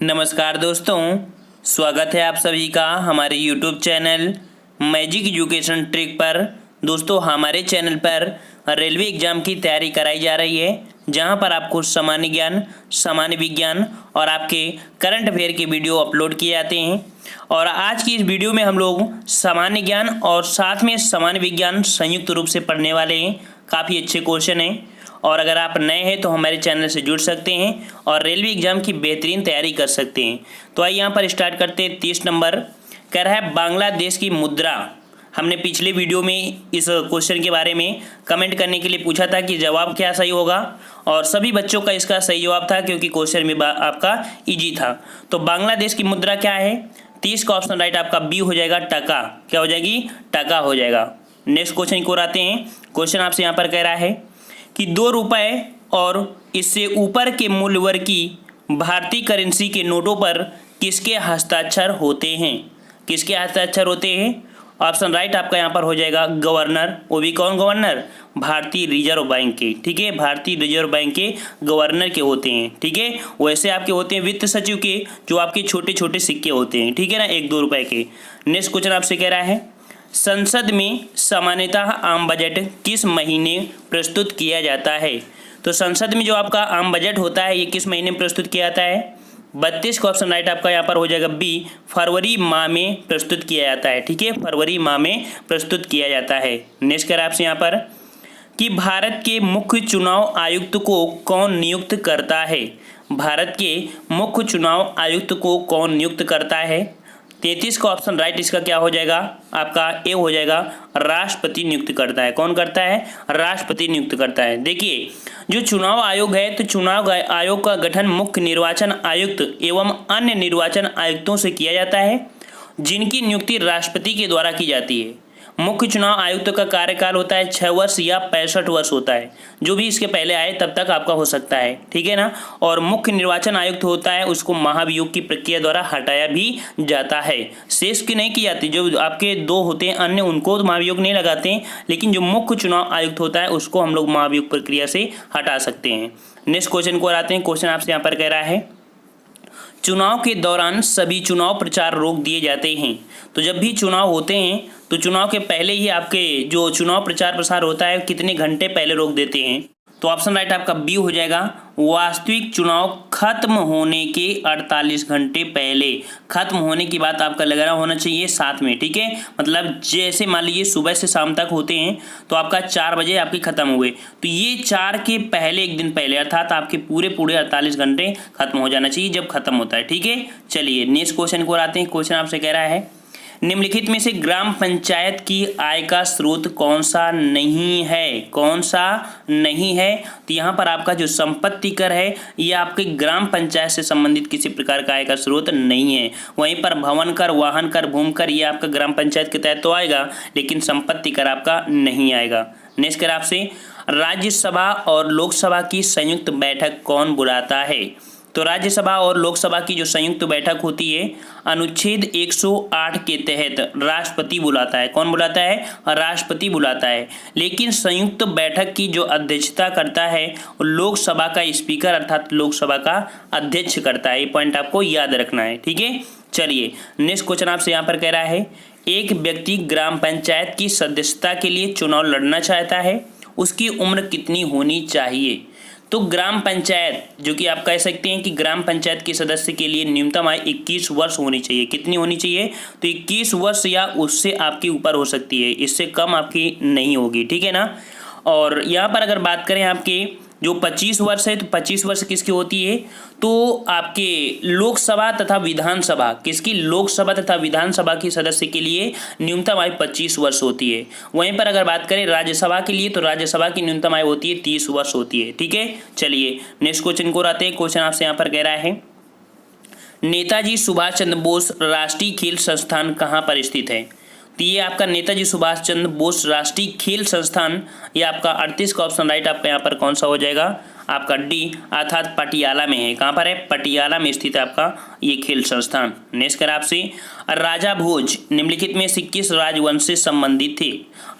नमस्कार दोस्तों, स्वागत है आप सभी का हमारे YouTube channel magic education trick पर। दोस्तों, हमारे चैनल पर रेलवे एग्ज़ाम की तैयारी कराई जा रही है, जहां पर आपको सामान्य ज्ञान, सामान्य विज्ञान और आपके करंट अफेयर के वीडियो अपलोड किए जाते हैं। और आज की इस वीडियो में हम लोग सामान्य ज्ञान और साथ में सामान्य विज्ञान संयुक्त रूप से पढ़ने वाले हैं। काफ़ी अच्छे क्वेश्चन हैं और अगर आप नए हैं तो हमारे चैनल से जुड़ सकते हैं और रेलवे एग्जाम की बेहतरीन तैयारी कर सकते हैं। तो आइए यहाँ पर स्टार्ट करते हैं। 30 नंबर कह रहा है बांग्लादेश की मुद्रा। हमने पिछले वीडियो में इस क्वेश्चन के बारे में कमेंट करने के लिए पूछा था कि जवाब क्या सही होगा, और सभी बच्चों का इसका सही जवाब था क्योंकि क्वेश्चन में आपका ईजी था। तो बांग्लादेश की मुद्रा क्या है? 30 का ऑप्शन राइट आपका बी हो जाएगा, टका। क्या हो जाएगी? टका हो जाएगा। नेक्स्ट क्वेश्चन की ओर आते हैं। क्वेश्चन आपसे यहाँ पर कह रहा है कि 2 रुपये और इससे ऊपर के मूल्य वर्ग की भारतीय करेंसी के नोटों पर किसके हस्ताक्षर होते हैं? किसके हस्ताक्षर होते हैं? ऑप्शन राइट आपका यहाँ पर हो जाएगा गवर्नर। वो भी कौन गवर्नर? भारतीय रिजर्व बैंक के। ठीक है, भारतीय रिजर्व बैंक के गवर्नर के होते हैं। ठीक है, वैसे आपके होते हैं वित्त सचिव के, जो आपके छोटे छोटे सिक्के होते हैं। ठीक है ना, 1-2 रुपए के। नेक्स्ट क्वेश्चन आपसे कह रहा है संसद में सामान्यतः आम बजट किस महीने प्रस्तुत किया जाता है? तो संसद में जो आपका आम बजट होता है ये किस महीने में प्रस्तुत किया जाता है? 32 का ऑप्शन राइट आपका यहाँ पर हो जाएगा बी, फरवरी माह में प्रस्तुत किया जाता है। ठीक है, फरवरी माह में प्रस्तुत किया जाता है। नेक्स्ट कर आपसे यहाँ पर कि भारत के मुख्य चुनाव आयुक्त को कौन नियुक्त करता है? भारत के मुख्य चुनाव आयुक्त को कौन नियुक्त करता है? 33 का ऑप्शन राइट इसका क्या हो जाएगा? आपका ए हो जाएगा, राष्ट्रपति नियुक्त करता है। कौन करता है? राष्ट्रपति नियुक्त करता है। देखिए, जो चुनाव आयोग है तो चुनाव आयोग का गठन मुख्य निर्वाचन आयुक्त एवं अन्य निर्वाचन आयुक्तों से किया जाता है, जिनकी नियुक्ति राष्ट्रपति के द्वारा की जाती है। मुख्य चुनाव आयुक्त का कार्यकाल होता है 6 वर्ष या 65 वर्ष होता है। जो भी इसके पहले आए तब तक आपका हो सकता है। ठीक है ना। और मुख्य निर्वाचन आयुक्त होता है, उसको महाभियोग की प्रक्रिया द्वारा हटाया भी जाता है। शेष की नहीं की जाती। जो आपके 2 होते हैं अन्य, उनको तो महाभियोग नहीं लगाते हैं, लेकिन जो मुख्य चुनाव आयुक्त होता है उसको हम लोग महाभियोग प्रक्रिया से हटा सकते हैं। नेक्स्ट क्वेश्चन को आते हैं। क्वेश्चन आपसे यहाँ पर कह रहा है चुनाव के दौरान सभी चुनाव प्रचार रोक दिए जाते हैं। तो जब भी चुनाव होते हैं तो चुनाव के पहले ही आपके जो चुनाव प्रचार प्रसार होता है कितने घंटे पहले रोक देते हैं? तो ऑप्शन राइट आपका बी हो जाएगा, वास्तविक चुनाव खत्म होने के 48 घंटे पहले। खत्म होने की बात आपका लग रहा होना चाहिए 7 में। ठीक है, मतलब जैसे मान लीजिए सुबह से शाम तक होते हैं तो आपका 4 बजे आपके खत्म हुए, तो ये 4 के पहले एक दिन पहले, अर्थात आपके पूरे 48 घंटे खत्म हो जाना चाहिए जब खत्म होता है। ठीक है, चलिए नेक्स्ट क्वेश्चन को आते हैं। क्वेश्चन आपसे कह रहा है निम्नलिखित में से ग्राम पंचायत की आय का स्रोत कौन सा नहीं है? कौन सा नहीं है? तो यहाँ पर आपका जो संपत्ति कर है ये आपके ग्राम पंचायत से संबंधित किसी प्रकार का आय का स्रोत नहीं है। वहीं पर भवन कर, वाहन कर, भूमि कर ये आपका ग्राम पंचायत के तहत तो आएगा, लेकिन संपत्ति कर आपका नहीं आएगा। नेक्स्ट कर आपसे राज्यसभा और लोकसभा की संयुक्त बैठक कौन बुलाता है? तो राज्यसभा और लोकसभा की जो संयुक्त बैठक होती है अनुच्छेद 108 के तहत राष्ट्रपति बुलाता है। कौन बुलाता है? राष्ट्रपति बुलाता है। लेकिन संयुक्त बैठक की जो अध्यक्षता करता है लोकसभा का स्पीकर अर्थात लोकसभा का अध्यक्ष करता है। ये पॉइंट आपको याद रखना है। ठीक है, चलिए नेक्स्ट क्वेश्चन आपसे यहाँ पर कह रहा है एक व्यक्ति ग्राम पंचायत की सदस्यता के लिए चुनाव लड़ना चाहता है, उसकी उम्र कितनी होनी चाहिए? तो ग्राम पंचायत, जो कि आप कह सकते हैं कि ग्राम पंचायत के सदस्य के लिए न्यूनतम आयु 21 वर्ष होनी चाहिए। कितनी होनी चाहिए? तो 21 वर्ष या उससे आपके ऊपर हो सकती है, इससे कम आपकी नहीं होगी। ठीक है ना। और यहाँ पर अगर बात करें आपके जो 25 वर्ष है तो 25 वर्ष किसकी होती है? तो आपके लोकसभा तथा विधानसभा, किसकी? लोकसभा तथा विधानसभा की सदस्य के लिए न्यूनतम आयु 25 वर्ष होती है। वहीं पर अगर बात करें राज्यसभा के लिए तो राज्यसभा की न्यूनतम आयु होती है 30 वर्ष होती है। ठीक है, चलिए नेक्स्ट क्वेश्चन को आते हैं। क्वेश्चन आपसे यहाँ पर कह रहा है नेताजी सुभाष चंद्र बोस राष्ट्रीय खेल संस्थान कहाँ पर स्थित है? तो ये आपका नेताजी सुभाष चंद्र बोस राष्ट्रीय खेल संस्थान, ये आपका 38 का ऑप्शन राइट आपका यहाँ पर कौन सा हो जाएगा? आपका डी, अर्थात पटियाला में है। कहाँ पर है? पटियाला में स्थित है आपका ये खेल संस्थान। नेक्स्ट कर आपसे राजा भोज निम्नलिखित में से किस राजवंश से संबंधित थे?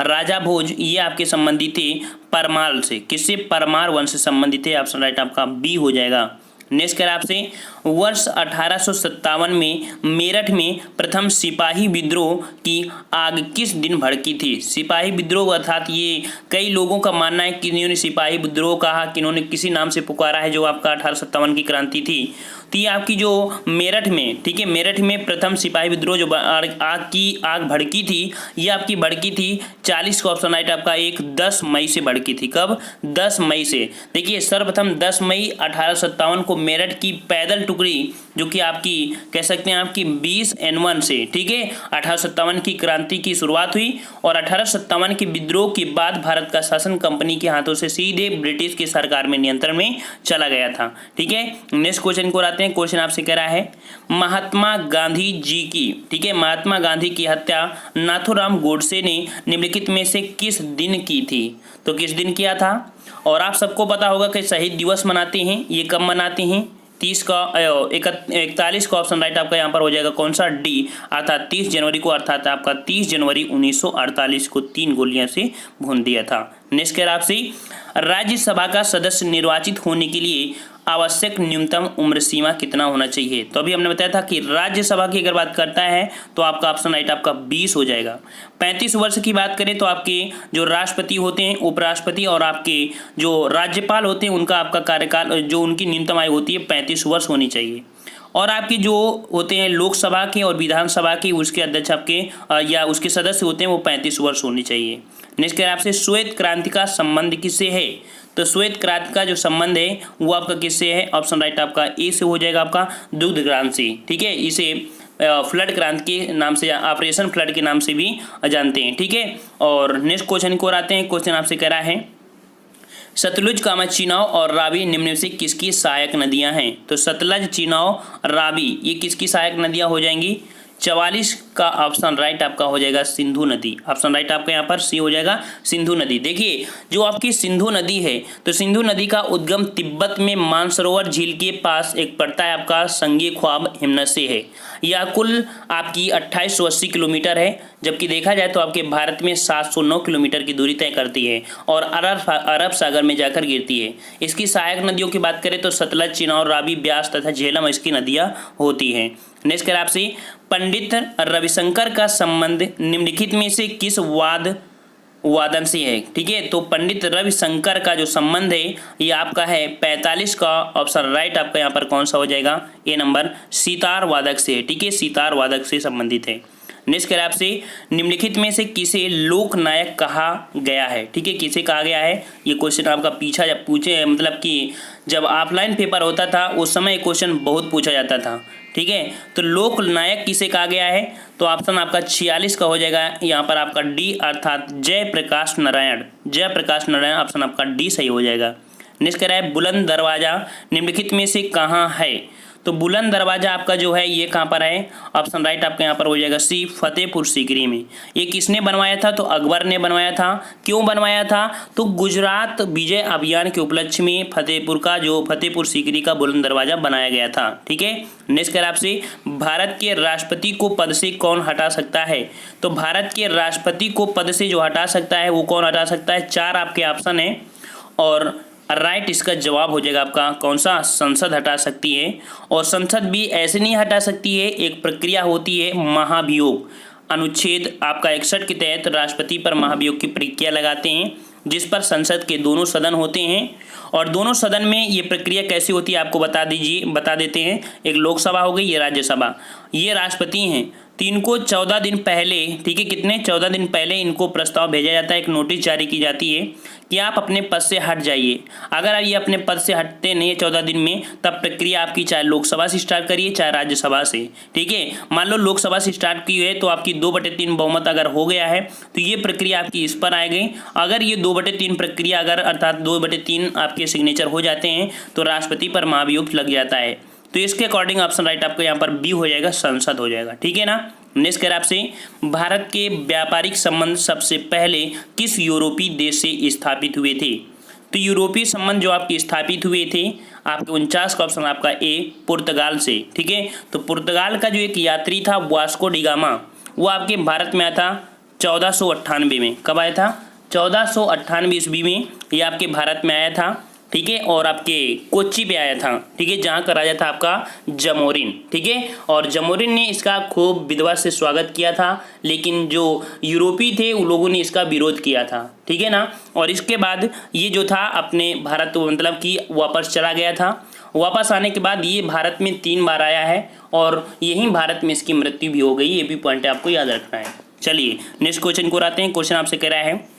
राजा भोज ये आपके संबंधित थे परमार से। किससे? परमार वंश से संबंधित है। ऑप्शन राइट आपका बी हो जाएगा। नेक्स्ट कर आपसे, वर्ष 1857 में मेरठ में प्रथम सिपाही विद्रोह की आग किस दिन भड़की थी? सिपाही विद्रोह अर्थात ये कई लोगों का मानना है कि इन्होंने सिपाही विद्रोह कहा कि इन्होंने किसी नाम से पुकारा है जो आपका 1857 की क्रांति थी। तो ये आपकी जो मेरठ में, ठीक है, मेरठ में प्रथम सिपाही विद्रोह जो आग भड़की थी, ये आपकी भड़की थी 40 का ऑप्शन राइट आपका 10 मई से भड़की थी। कब? 10 मई से। देखिए सर्वप्रथम 10 मई 1857 को मेरठ की पैदल टुकड़ी जो कि आपकी कह सकते हैं आपकी 20 N1 से, ठीक है, 1857 की क्रांति की शुरुआत हुई और 1857 के विद्रोह के बाद भारत का शासन कंपनी के हाथों से सीधे ब्रिटिश की सरकार में नियंत्रण में चला गया था। ठीक है, नेक्स्ट क्वेश्चन को आते हैं। क्वेश्चन आपसे कह रहा है महात्मा गांधी जी की, ठीक है, महात्मा गांधी की हत्या नाथूराम गोडसे ने निम्नलिखित में से किस दिन की थी? तो किस दिन किया था? और आप सबको पता होगा कि शहीद दिवस मनाते हैं, ये कब मनाते हैं? 41 का ऑप्शन राइट आपका यहाँ पर हो जाएगा कौन सा? डी, अर्थात 30 जनवरी को, अर्थात आपका 30 जनवरी 1948 को 3 गोलियां से भून दिया था। नेक्स्ट कह आपसे राज्यसभा का सदस्य निर्वाचित होने के लिए आवश्यक न्यूनतम उम्र सीमा कितना होना चाहिए? तो अभी हमने बताया था कि राज्यसभा की अगर बात करता है तो आपका ऑप्शन राइट आपका 20 हो जाएगा। 35 वर्ष की बात करें तो आपके जो राष्ट्रपति होते हैं, उपराष्ट्रपति और आपके जो राज्यपाल होते हैं उनका आपका कार्यकाल जो उनकी न्यूनतम आयु होती है 35 वर्ष होनी चाहिए। और आपके जो होते हैं लोकसभा के और विधानसभा के उसके अध्यक्ष आपके या उसके सदस्य होते हैं वो 35 वर्ष होनी चाहिए। नेक्स्ट कह आपसे श्वेत क्रांति का संबंध किससे है? तो श्वेत क्रांति का जो संबंध है वो आपका किससे है? ऑप्शन राइट आपका ए से हो जाएगा आपका दुग्ध क्रांति से। ठीक है, इसे फ्लड क्रांति के नाम से, ऑपरेशन फ्लड के नाम से भी जानते हैं। ठीक है, और नेक्स्ट क्वेश्चन को आते हैं। क्वेश्चन आपसे कह रहा है सतलुज, कामा, चिनाव और रावी निम्न में से किसकी सहायक नदियां हैं? तो सतलज, चिनाव, रावी ये किसकी सहायक नदियां हो जाएंगी? 44 का ऑप्शन राइट आपका हो जाएगा सिंधु नदी। ऑप्शन राइट आपका यहाँ पर सी हो जाएगा सिंधु नदी। देखिए जो आपकी सिंधु नदी है तो सिंधु नदी का उद्गम तिब्बत में मानसरोवर झील के पास एक पड़ता है आपका संगे ख्वाब हिमनद से है। यह कुल आपकी 2880 किलोमीटर है, जबकि देखा जाए तो आपके भारत में 709 किलोमीटर की दूरी तय करती है और अरब सागर में जाकर गिरती है। इसकी सहायक नदियों की बात करें तो सतलज, चिनाव, रावी, ब्यास तथा झेलम इसकी नदियाँ होती हैं। नेक्स्ट कर आपसे पंडित रविशंकर का संबंध निम्नलिखित में से किस वादन से है? ठीक है, तो पंडित रविशंकर का जो संबंध है ये आपका है 45 का ऑप्शन राइट आपका यहाँ पर कौन सा हो जाएगा? ए नंबर, सितार वादक से है। ठीक है, सितार वादक से संबंधित है। नेक्स्ट करें आपसे निम्नलिखित में से किसे लोकनायक कहा गया है? ठीक है, किसे कहा गया है? ये क्वेश्चन आपका पीछा जब पूछे मतलब कि जब ऑफलाइन पेपर होता था उस समय क्वेश्चन बहुत पूछा जाता था। ठीक है, तो लोकनायक किसे कहा गया है? तो ऑप्शन आपका 46 का हो जाएगा यहाँ पर आपका डी, अर्थात जयप्रकाश नारायण। जयप्रकाश नारायण ऑप्शन आपका डी सही हो जाएगा। नेक्स्ट कह रहा है बुलंद दरवाजा निम्नलिखित में से कहाँ है? तो बुलंद दरवाजा आपका जो है ये कहाँ पर है? ऑप्शन राइट आपका यहाँ पर हो जाएगा सी, फतेहपुर सीकरी में। ये किसने बनवाया था? तो अकबर ने बनवाया था। क्यों बनवाया था? तो गुजरात विजय अभियान के उपलक्ष्य में फतेहपुर सीकरी का बुलंद दरवाजा बनाया गया था। ठीक है, नेक्स्ट कर आपसे भारत के राष्ट्रपति को पद से कौन हटा सकता है? तो भारत के राष्ट्रपति को पद से जो हटा सकता है वो कौन हटा सकता है? 4 आपके ऑप्शन है और राइट इसका जवाब हो जाएगा आपका कौन सा? संसद हटा सकती है। और संसद भी ऐसे नहीं हटा सकती है, एक प्रक्रिया होती है महाभियोग। अनुच्छेद आपका 61 के तहत राष्ट्रपति पर महाभियोग की प्रक्रिया लगाते हैं जिस पर संसद के दोनों सदन होते हैं। और दोनों सदन में ये प्रक्रिया कैसी होती है आपको बता देते हैं। एक लोकसभा हो गई, ये राज्यसभा, ये राष्ट्रपति हैं। तो इनको 14 दिन पहले, ठीक है, कितने 14 दिन पहले इनको प्रस्ताव भेजा जाता है, एक नोटिस जारी की जाती है कि आप अपने पद से हट जाइए। अगर आप ये अपने पद से हटते नहीं 14 दिन में तब प्रक्रिया आपकी चाहे लोकसभा से स्टार्ट करिए चाहे राज्यसभा से। ठीक है, मान लो लोकसभा से स्टार्ट की है तो आपकी 2/3 बहुमत अगर हो गया है तो ये प्रक्रिया आपकी इस पर आएगी। अगर ये 2/3 प्रक्रिया अर्थात 2/3 आपके सिग्नेचर हो जाते हैं तो राष्ट्रपति पर महाभियोग लग जाता है। तो इसके अकॉर्डिंग ऑप्शन राइट आपको यहाँ पर बी हो जाएगा, संसद हो जाएगा। ठीक है ना। नेक्स्ट कर आपसे भारत के व्यापारिक संबंध सबसे पहले किस यूरोपीय देश से स्थापित हुए थे? तो यूरोपीय संबंध जो आपके स्थापित हुए थे आपके 49 का ऑप्शन आपका ए, पुर्तगाल से। ठीक है, तो पुर्तगाल का जो एक यात्री था वास्को डी गामा, वो आपके भारत में आया था 1498 में। कब आया था? 1498 ईस्वी में ये आपके भारत में आया था। ठीक है, और आपके कोच्चि पे आया था, ठीक है, जहाँ का राजा था आपका जमोरिन, ठीक है। और जमोरिन ने इसका खूब विद्वत से स्वागत किया था, लेकिन जो यूरोपीय थे उन लोगों ने इसका विरोध किया था, ठीक है ना। और इसके बाद ये जो था अपने भारत मतलब कि वापस चला गया था। वापस आने के बाद ये भारत में 3 बार आया है और यहीं भारत में इसकी मृत्यु भी हो गई। ये भी पॉइंट आपको याद रखना है। चलिए नेक्स्ट क्वेश्चन को आते हैं। क्वेश्चन आपसे कह रहा है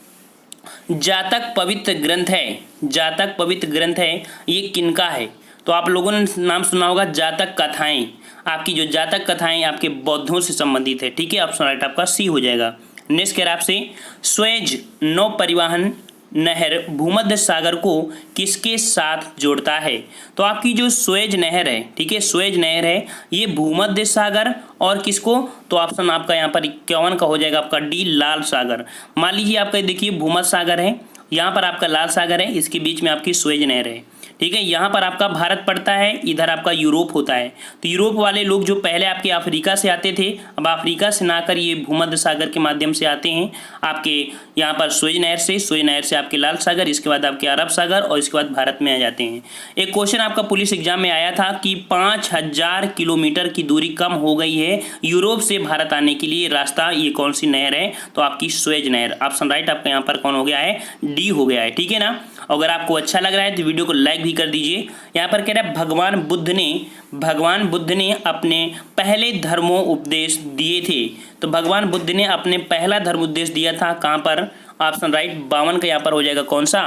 जातक पवित्र ग्रंथ है, जातक पवित्र ग्रंथ है ये किनका है? तो आप लोगों ने नाम सुना होगा जातक कथाएं। आपकी जो जातक कथाएं आपके बौद्धों से संबंधित है, ठीक है। ऑप्शन राइट आपका सी हो जाएगा। नेक्स्ट कह रहा है आपसे स्वेज नौ परिवहन नहर भूमध्य सागर को किसके साथ जोड़ता है? तो आपकी जो स्वेज नहर है, ठीक है, स्वेज नहर है ये भूमध्य सागर और किसको? तो ऑप्शन आपका यहाँ पर 51 का हो जाएगा आपका डी लाल सागर। मान लीजिए आपका देखिए भूमध्य सागर है, यहाँ पर आपका लाल सागर है, इसके बीच में आपकी स्वेज नहर है, ठीक है। यहाँ पर आपका भारत पड़ता है, इधर आपका यूरोप होता है। तो यूरोप वाले लोग जो पहले आपके अफ्रीका से आते थे, अब अफ्रीका से ना आकर ये भूमध्य सागर के माध्यम से आते हैं आपके यहाँ पर स्वेज नहर से, स्वेज नहर से आपके लाल सागर, इसके बाद आपके अरब सागर और इसके बाद भारत में आ जाते हैं। एक क्वेश्चन आपका पुलिस एग्जाम में आया था कि 5000 किलोमीटर की दूरी कम हो गई है यूरोप से भारत आने के लिए रास्ता, ये कौन सी नहर है? तो आपकी स्वेज नहर। ऑप्शन राइट आपका यहाँ पर कौन हो गया है? डी हो गया है, ठीक है ना। अगर आपको अच्छा लग रहा है तो वीडियो को लाइक भी कर दीजिए। यहाँ पर कह रहा है भगवान बुद्ध ने अपने पहले धर्मों उपदेश दिए थे। तो भगवान बुद्ध ने अपने पहला धर्म उपदेश दिया था कहाँ पर? ऑप्शन राइट 52 का यहाँ पर हो जाएगा कौन सा?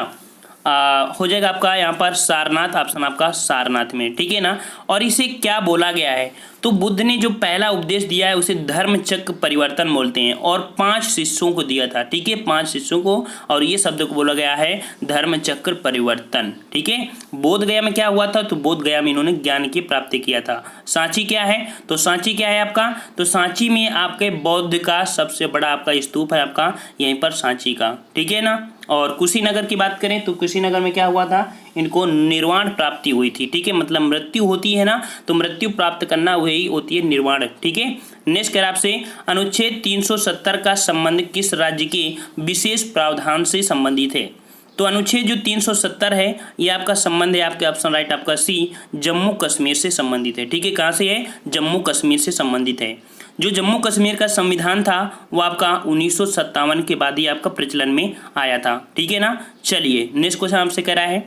हो जाएगा आपका यहाँ पर सारनाथ। ऑप्शन आपका सारनाथ में, ठीक है ना। और इसे क्या बोला गया है? तो बुद्ध ने जो पहला उपदेश दिया है उसे धर्म चक्र परिवर्तन बोलते हैं और 5 शिष्यों को दिया था, ठीक है, 5 शिष्यों को, और ये शब्द को बोला गया है धर्म चक्र परिवर्तन, ठीक है। बोध गया में क्या हुआ था? तो बोध गया में इन्होंने ज्ञान की प्राप्ति किया था। सांची क्या है? तो सांची क्या है आपका? तो सांची में आपके बौद्ध का सबसे बड़ा आपका स्तूप है आपका यहीं पर सांची का, ठीक है ना। और कुशीनगर की बात करें तो कुशीनगर में क्या हुआ था? इनको निर्वाण प्राप्ति हुई थी, ठीक है, मतलब मृत्यु होती है ना, तो मृत्यु प्राप्त करना वही होती है निर्वाण, ठीक है। नेक्स्ट कह आपसे अनुच्छेद 370 का संबंध किस राज्य के विशेष प्रावधान से संबंधित है? तो अनुच्छेद जो 370 है ये आपका संबंध है आपके ऑप्शन राइट आपका सी जम्मू कश्मीर से संबंधित है, ठीक है। कहाँ से है? जम्मू कश्मीर से संबंधित है। जो जम्मू कश्मीर का संविधान था वो आपका 1957 के बाद ही आपका प्रचलन में आया था, ठीक है ना। चलिए नेक्स्ट क्वेश्चन आपसे कह रहा है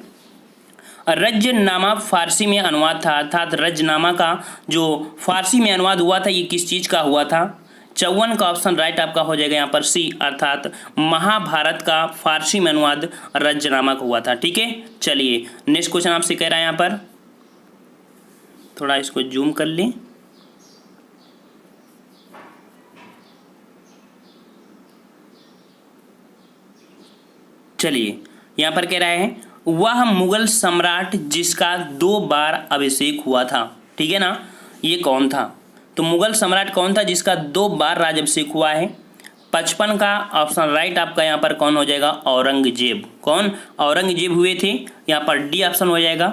रज्जनामा फारसी में अनुवाद था, अर्थात रज्जनामा का जो फारसी में अनुवाद हुआ था ये किस चीज़ का हुआ था? 54 का ऑप्शन राइट आपका हो जाएगा यहाँ पर सी, अर्थात महाभारत का फारसी में अनुवाद रज्जनामा का हुआ था, ठीक है। चलिए नेक्स्ट क्वेश्चन आपसे कह रहा है यहाँ पर, थोड़ा इसको जूम कर लें। चलिए यहाँ पर कह रहा है वह मुगल सम्राट जिसका 2 बार अभिषेक हुआ था, ठीक है ना, ये कौन था? तो मुगल सम्राट कौन था जिसका 2 बार राज्याभिषेक हुआ है? 55 का ऑप्शन राइट आपका यहाँ पर कौन हो जाएगा? औरंगजेब। कौन? औरंगजेब हुए थे, यहाँ पर डी ऑप्शन हो जाएगा।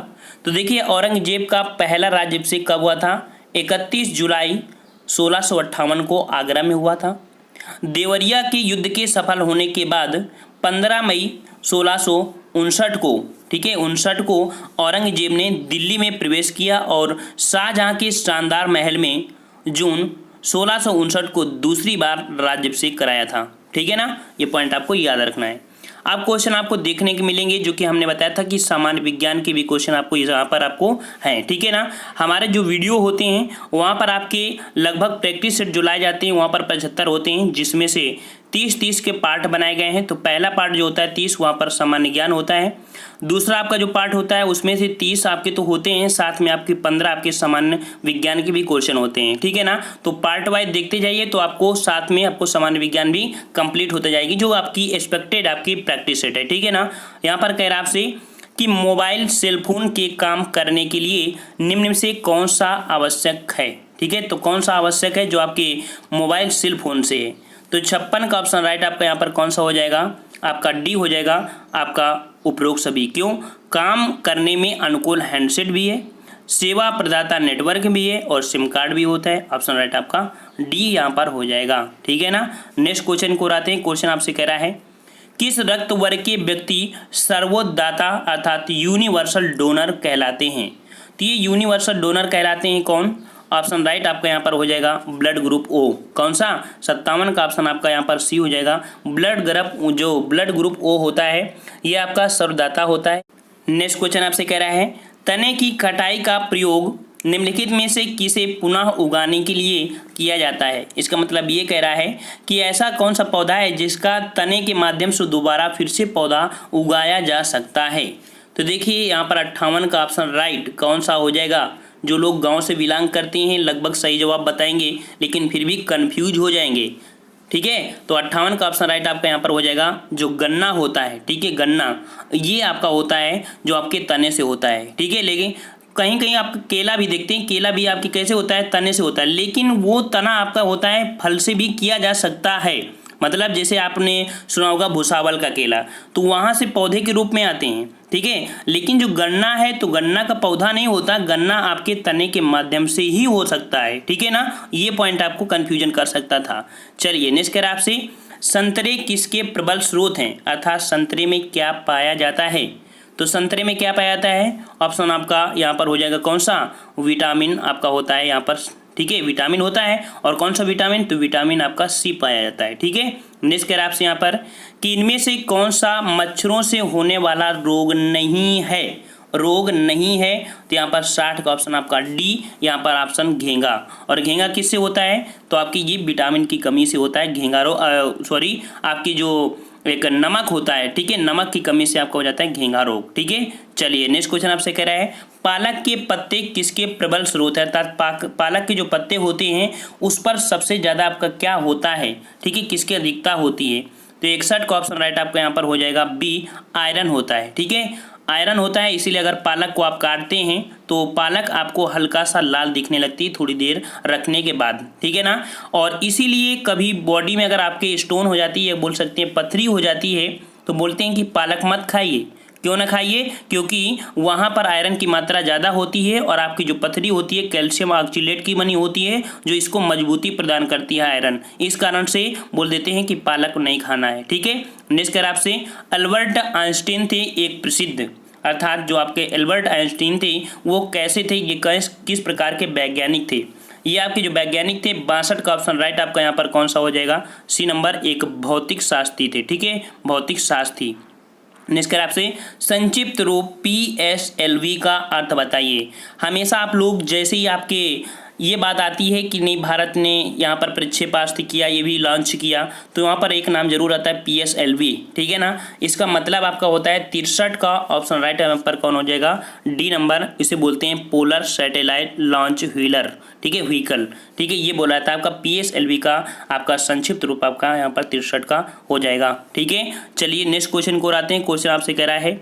तो देखिए औरंगजेब का पहला राज्याभिषेक कब हुआ था? 31 जुलाई 1658 को आगरा में हुआ था। देवरिया के युद्ध के सफल होने के बाद 15 मई 1659 को, ठीक है, 59 को औरंगजेब ने दिल्ली में प्रवेश किया और शाहजहां के शानदार महल में जून 1659 को दूसरी बार राज्याभिषेक कराया था, ठीक है ना। ये पॉइंट आपको याद रखना है। आप क्वेश्चन आपको देखने के मिलेंगे जो कि हमने बताया था कि सामान्य विज्ञान के भी क्वेश्चन आपको यहाँ पर आपको हैं, ठीक है ना। हमारे जो वीडियो होते हैं वहाँ पर आपके लगभग प्रैक्टिस सेट जो लाए जाते हैं वहाँ पर 75 होते हैं, जिसमें से 30 के पार्ट बनाए गए हैं। तो पहला पार्ट जो होता है 30 वहाँ पर सामान्य ज्ञान होता है। दूसरा आपका जो पार्ट होता है उसमें से 30 आपके तो होते हैं, साथ में आपके 15 आपके सामान्य विज्ञान के भी क्वेश्चन होते हैं, ठीक है ना। तो पार्ट वाइज देखते जाइए तो आपको साथ में आपको सामान्य विज्ञान भी कंप्लीट होते जाएगी जो आपकी एक्सपेक्टेड आपकी प्रैक्टिस सेट है, ठीक है ना। यहाँ पर कह रहा आपसे कि मोबाइल सेलफोन के काम करने के लिए निम्न में से कौन सा आवश्यक है, ठीक है। तो कौन सा आवश्यक है जो आपके मोबाइल सेलफोन से है? तो 56 का ऑप्शन राइट आपका यहाँ पर कौन सा हो जाएगा? आपका डी हो जाएगा आपका उपरोक्त सभी। क्यों? काम करने में अनुकूल हैंडसेट भी है, सेवा प्रदाता नेटवर्क भी है और सिम कार्ड भी होता है। ऑप्शन राइट आपका डी यहाँ पर हो जाएगा, ठीक है ना। नेक्स्ट क्वेश्चन को आते हैं। क्वेश्चन आपसे कह रहा है किस रक्त वर्ग के व्यक्ति सर्वोदाता अर्थात यूनिवर्सल डोनर कहलाते हैं? तो ये यूनिवर्सल डोनर कहलाते हैं कौन? ऑप्शन राइट आपका यहाँ पर हो जाएगा ब्लड ग्रुप ओ। कौन सा? 57 का ऑप्शन आपका यहाँ पर सी हो जाएगा। ब्लड ग्रुप ओ होता है ये आपका सर्वदाता होता है। नेक्स्ट क्वेश्चन आपसे कह रहा है तने की कटाई का प्रयोग निम्नलिखित में से किसे पुनः उगाने के लिए किया जाता है? इसका मतलब ये कह रहा है कि ऐसा कौन सा पौधा है जिसका तने के माध्यम से दोबारा फिर से पौधा उगाया जा सकता है? तो देखिए यहाँ पर 58 का ऑप्शन राइट कौन सा हो जाएगा? जो लोग गांव से बिलोंग करते हैं लगभग सही जवाब बताएंगे लेकिन फिर भी कंफ्यूज हो जाएंगे। ठीक है, तो 58 का ऑप्शन राइट आपका यहाँ पर हो जाएगा जो गन्ना होता है। ठीक है, गन्ना ये आपका होता है जो आपके तने से होता है। ठीक है, लेकिन कहीं कहीं आप केला भी देखते हैं, केला भी आपके कैसे होता है? तने से होता है, लेकिन वो तना आपका होता है फल से भी किया जा सकता है। मतलब जैसे आपने सुना होगा भुसावल का केला, तो वहाँ से पौधे के रूप में आते हैं। ठीक है, लेकिन जो गन्ना है तो गन्ना का पौधा नहीं होता, गन्ना आपके तने के माध्यम से ही हो सकता है। ठीक है ना, ये पॉइंट आपको कंफ्यूजन कर सकता था। चलिए नेक्स्ट कह रहा आपसे संतरे किसके प्रबल स्रोत हैं? अर्थात संतरे में क्या पाया जाता है? तो संतरे में क्या पाया जाता है? ऑप्शन आपका यहाँ पर हो जाएगा कौन सा? विटामिन आपका होता है यहाँ पर। ठीक है, विटामिन होता है। और कौन सा विटामिन? तो विटामिन आपका सी पाया जाता है। ठीक है, नेक्स्ट कह रहा है आपसे यहाँ पर कि इनमें से कौन सा मच्छरों से होने वाला रोग नहीं है? रोग नहीं है तो यहाँ पर 60 का ऑप्शन आपका डी, यहाँ पर ऑप्शन घेंगा। और घेंगा किससे होता है? तो आपकी ये विटामिन की कमी से होता है घेंगा रोग। सॉरी, आपकी जो एक नमक होता है, ठीक है, नमक की कमी से आपका हो जाता है घेंगा रोग। ठीक है, चलिए नेक्स्ट क्वेश्चन आपसे कह रहा है पालक के पत्ते किसके प्रबल स्रोत है? अर्थात पालक के जो पत्ते होते हैं उस पर सबसे ज़्यादा आपका क्या होता है? ठीक है, किसकी अधिकता होती है? तो 61 का ऑप्शन राइट आपका यहाँ पर हो जाएगा बी, आयरन होता है। ठीक है, आयरन होता है, इसीलिए अगर पालक को आप काटते हैं तो पालक आपको हल्का सा लाल दिखने लगती है थोड़ी देर रखने के बाद। ठीक है ना, और इसीलिए कभी बॉडी में अगर आपके स्टोन हो जाती है, बोल सकते हैं पथरी हो जाती है, तो बोलते हैं कि पालक मत खाइए। क्यों ना खाइए? क्योंकि वहाँ पर आयरन की मात्रा ज़्यादा होती है और आपकी जो पथरी होती है कैल्शियम ऑक्सीलेट की बनी होती है जो इसको मजबूती प्रदान करती है आयरन। इस कारण से बोल देते हैं कि पालक नहीं खाना है। ठीक है, नेक्स्ट कर आपसे अल्बर्ट आइंस्टीन थे एक प्रसिद्ध, अर्थात जो आपके एल्बर्ट आइंस्टीन थे वो कैसे थे? ये किस प्रकार के वैज्ञानिक थे? ये आपके जो वैज्ञानिक थे 62 का ऑप्शन राइट आपका यहाँ पर कौन सा हो जाएगा? सी नंबर, एक भौतिक शास्त्री थे। ठीक है, भौतिक शास्त्री। नेक्स्ट कर आपसे संक्षिप्त रूप PSLV का अर्थ बताइए। हमेशा आप लोग जैसे ही आपके ये बात आती है कि नहीं भारत ने यहाँ पर प्रक्षेपास्त्र किया, ये भी लॉन्च किया, तो वहाँ पर एक नाम जरूर आता है PSLV। ठीक है ना, इसका मतलब आपका होता है 63 का ऑप्शन राइट यहाँ पर कौन हो जाएगा? D number. इसे बोलते हैं पोलर सैटेलाइट लॉन्च व्हीलर। ठीक है, व्हीकल। ठीक है, ये बोला था आपका PSLV का आपका संक्षिप्त रूप आपका यहाँ पर 63 का हो जाएगा। ठीक है, चलिए नेक्स्ट क्वेश्चन को आते हैं। क्वेश्चन आपसे कह रहा है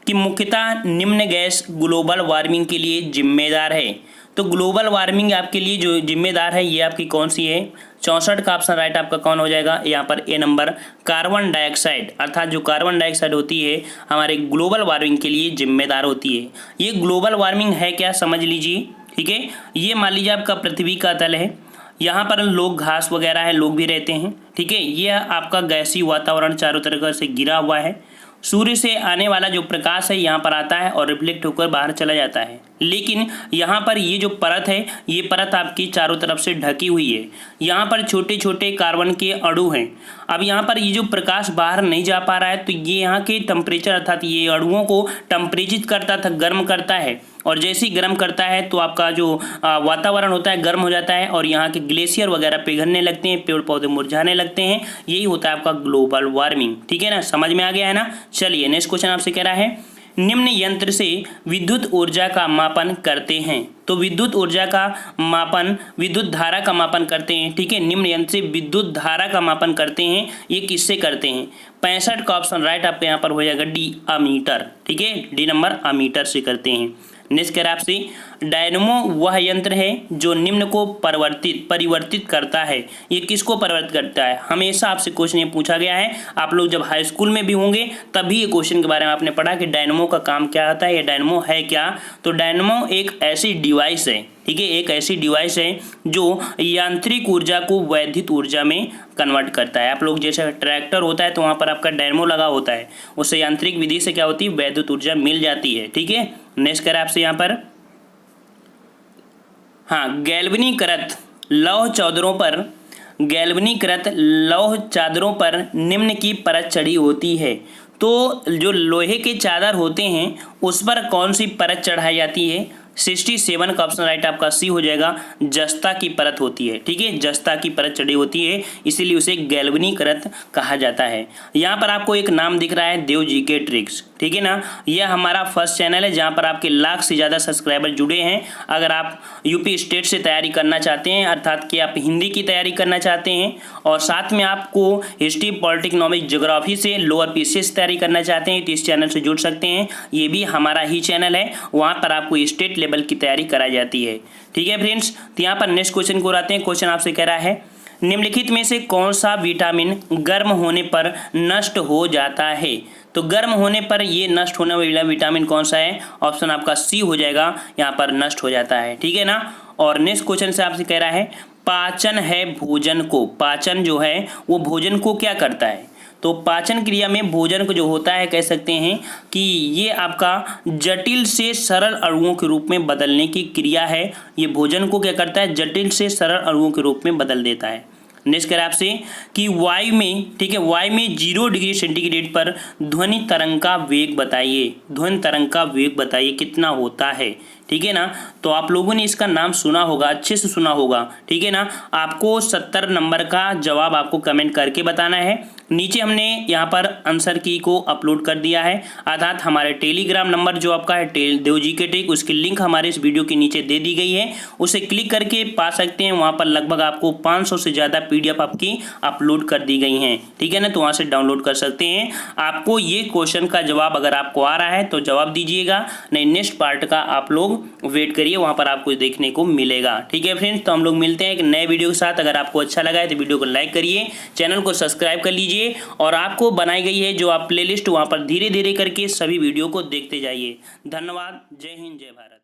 कि मुख्यतः निम्न गैस ग्लोबल वार्मिंग के लिए जिम्मेदार है। तो ग्लोबल वार्मिंग आपके लिए जो जिम्मेदार है ये आपकी कौन सी है? 64 का ऑप्शन राइट आपका कौन हो जाएगा? यहाँ पर ए नंबर, कार्बन डाइऑक्साइड। अर्थात जो कार्बन डाइऑक्साइड होती है हमारे ग्लोबल वार्मिंग के लिए जिम्मेदार होती है। ये ग्लोबल वार्मिंग है क्या, समझ लीजिए। ठीक है, ये मान लीजिए आपका पृथ्वी का तल है, यहाँ पर लोग घास वगैरह है, लोग भी रहते हैं। ठीक है, ये आपका गैसीय वातावरण चारों तरफ से घिरा हुआ है। सूर्य से आने वाला जो प्रकाश है यहाँ पर आता है और रिफ्लेक्ट होकर बाहर चला जाता है, लेकिन यहाँ पर ये जो परत है ये परत आपकी चारों तरफ से ढकी हुई है। यहाँ पर छोटे छोटे कार्बन के अणु हैं। अब यहाँ पर ये जो प्रकाश बाहर नहीं जा पा रहा है तो ये यहाँ के टेम्परेचर अर्थात ये अणुओं को टेम्परेचर करता था, गर्म करता है, और जैसे ही गर्म करता है तो आपका जो वातावरण होता है गर्म हो जाता है और यहाँ के ग्लेशियर वगैरह पिघलने लगते हैं, पेड़ पौधे मुरझाने लगते हैं। यही होता है आपका ग्लोबल वार्मिंग। ठीक है ना, समझ में आ गया है ना। चलिए नेक्स्ट क्वेश्चन आपसे कह रहा है निम्न यंत्र से विद्युत ऊर्जा का मापन करते हैं। तो विद्युत ऊर्जा का मापन, विद्युत धारा का मापन करते हैं। ठीक है, निम्न यंत्र से विद्युत धारा का मापन करते हैं। ये किससे करते हैं? 65 का ऑप्शन राइट आपके यहाँ पर हो जाएगा डी, अमीटर। ठीक है, डी नंबर, अमीटर से करते हैं। नेक्स्ट कह रहा आपसे डायनमो वह यंत्र है जो निम्न को परिवर्तित करता है। ये किसको परिवर्तित करता है? हमेशा आपसे क्वेश्चन ये पूछा गया है। आप लोग जब हाई स्कूल में भी होंगे तभी ये क्वेश्चन के बारे में आपने पढ़ा कि डायनमो का काम क्या होता है, ये डायनमो है क्या। तो डायनमो एक ऐसी डिवाइस है ठीक है, एक ऐसी डिवाइस है जो यांत्रिक ऊर्जा को वैद्युत ऊर्जा में कन्वर्ट करता है। आप लोग जैसे ट्रैक्टर होता है तो वहाँ पर आपका डायनेमो लगा होता है, उससे यांत्रिक विधि से क्या होती है, वैद्युत ऊर्जा मिल जाती है। ठीक है, नेक्स्ट करें आपसे यहाँ पर, हाँ, गैल्वनीकृत लौह चादरों पर निम्न की परत चढ़ी होती है। तो जो लोहे के चादर होते हैं उस पर कौन सी परत चढ़ाई जाती है? 67 का ऑप्शन राइट आपका सी हो जाएगा, जस्ता की परत होती है। ठीक है, जस्ता की परत चढ़ी होती है, इसीलिए उसे गैल्वनीकृत कहा जाता है। यहाँ पर आपको एक नाम दिख रहा है, देव जी के ट्रिक्स। ठीक है ना, यह हमारा फर्स्ट चैनल है जहाँ पर आपके लाख से ज़्यादा सब्सक्राइबर जुड़े हैं। अगर आप यूपी स्टेट से तैयारी करना चाहते हैं, अर्थात कि आप हिंदी की तैयारी करना चाहते हैं और साथ में आपको हिस्ट्री, पॉलिटिक्स, इकोनॉमिक्स, ज्योग्राफी से लोअर पीसीएस से तैयारी करना चाहते हैं तो इस चैनल से जुड़ सकते हैं। ये भी हमारा ही चैनल है, वहाँ पर आपको स्टेट लेवल की तैयारी कराई जाती है। ठीक है फ्रेंड्स, तो यहाँ पर नेक्स्ट क्वेश्चन को आते हैं। क्वेश्चन आपसे कह रहा है, निम्नलिखित में से कौन सा विटामिन गर्म होने पर नष्ट हो जाता है? तो गर्म होने पर ये नष्ट होने वाला विटामिन कौन सा है? ऑप्शन आपका सी हो जाएगा, यहाँ पर नष्ट हो जाता है। ठीक है ना, और नेक्स्ट क्वेश्चन से आपसे कह रहा है, पाचन है भोजन को, पाचन जो है वो भोजन को क्या करता है? तो पाचन क्रिया में भोजन को जो होता है, कह सकते हैं कि ये आपका जटिल से सरल अणुओं के रूप में बदलने की क्रिया है। ये भोजन को क्या करता है? जटिल से सरल अणुओं के रूप में बदल देता है। नेक्स्ट करें आपसे कि वायु में, ठीक है, वायु में 0 डिग्री सेंटीग्रेड पर ध्वनि तरंग का वेग बताइए। ध्वनि तरंग का वेग बताइए कितना होता है? ठीक है ना, तो आप लोगों ने इसका नाम सुना होगा, अच्छे से सुना होगा। ठीक है ना, आपको 70 नंबर का जवाब आपको कमेंट करके बताना है। नीचे हमने यहाँ पर आंसर की को अपलोड कर दिया है, अर्थात हमारे टेलीग्राम नंबर जो आपका है देव जी के ट्रिक, उसकी लिंक हमारे इस वीडियो के नीचे दे दी गई है, उसे क्लिक करके पा सकते हैं। वहाँ पर लगभग आपको 500 से ज़्यादा PDF आपकी अपलोड कर दी गई हैं। ठीक है ना, तो वहाँ से डाउनलोड कर सकते हैं। आपको ये क्वेश्चन का जवाब अगर आपको आ रहा है तो जवाब दीजिएगा, नहीं नेक्स्ट पार्ट का आप लोग वेट करिए, वहाँ पर आपको देखने को मिलेगा। ठीक है फ्रेंड्स, तो हम लोग मिलते हैं एक नए वीडियो के साथ। अगर आपको अच्छा लगा है तो वीडियो को लाइक करिए, चैनल को सब्सक्राइब कर लीजिए और आपको बनाई गई है जो आप प्लेलिस्ट, वहाँ पर धीरे धीरे करके सभी वीडियो को देखते जाइए। धन्यवाद, जय हिंद, जय भारत।